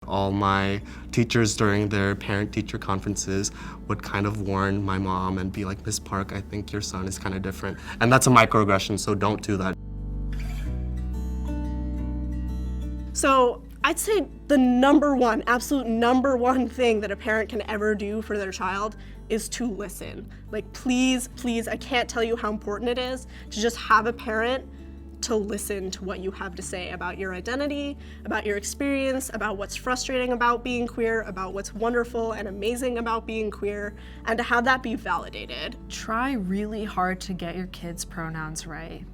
All my teachers during their parent-teacher conferences would kind of warn my mom and be like, Miss Park, I think your son is kind of different. And that's a microaggression, so don't do that. So I'd say the absolute number one thing that a parent can ever do for their child is to listen. Like, please, please, I can't tell you how important it is to just have a parent to listen to what you have to say about your identity, about your experience, about what's frustrating about being queer, about what's wonderful and amazing about being queer, and to have that be validated. Try really hard to get your kids' pronouns right.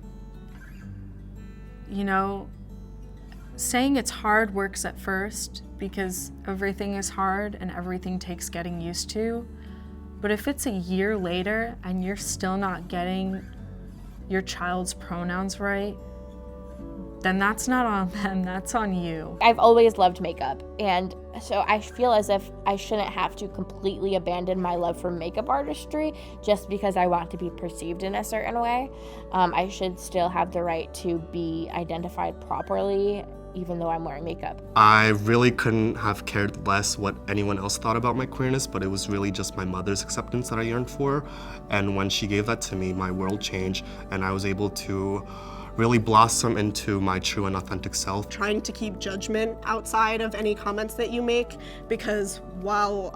You know, saying it's hard works at first because everything is hard and everything takes getting used to. But if it's a year later and you're still not getting your child's pronouns right, then that's not on them, that's on you. I've always loved makeup, and so I feel as if I shouldn't have to completely abandon my love for makeup artistry just because I want to be perceived in a certain way. I should still have the right to be identified properly even though I'm wearing makeup. I really couldn't have cared less what anyone else thought about my queerness, but it was really just my mother's acceptance that I yearned for. And when she gave that to me, my world changed, and I was able to really blossom into my true and authentic self. Trying to keep judgment outside of any comments that you make, because while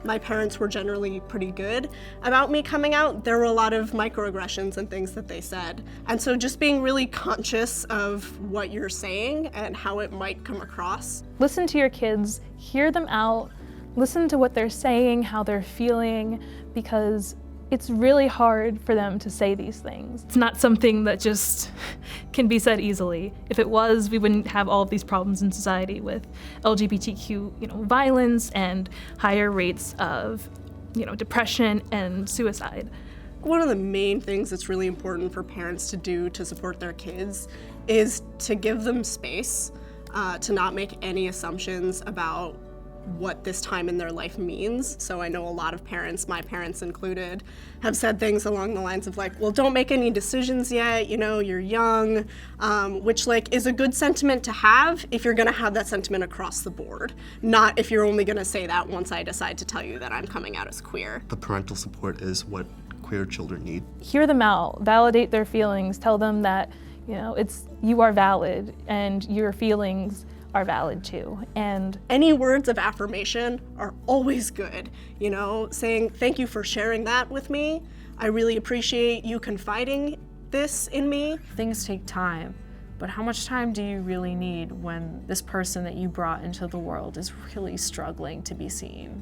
my parents were generally pretty good about me coming out, there were a lot of microaggressions and things that they said. And so just being really conscious of what you're saying and how it might come across. Listen to your kids, hear them out, listen to what they're saying, how they're feeling, because it's really hard for them to say these things. It's not something that just can be said easily. If it was, we wouldn't have all of these problems in society with LGBTQ, violence and higher rates of, depression and suicide. One of the main things that's really important for parents to do to support their kids is to give them space, to not make any assumptions about what this time in their life means. So I know a lot of parents, my parents included, have said things along the lines of like, well, don't make any decisions yet, you're young, which is a good sentiment to have if you're gonna have that sentiment across the board, not if you're only gonna say that once I decide to tell you that I'm coming out as queer. The parental support is what queer children need. Hear them out, validate their feelings, tell them that, you are valid and your feelings are valid too. And any words of affirmation are always good. Saying thank you for sharing that with me. I really appreciate you confiding this in me. Things take time, but how much time do you really need when this person that you brought into the world is really struggling to be seen?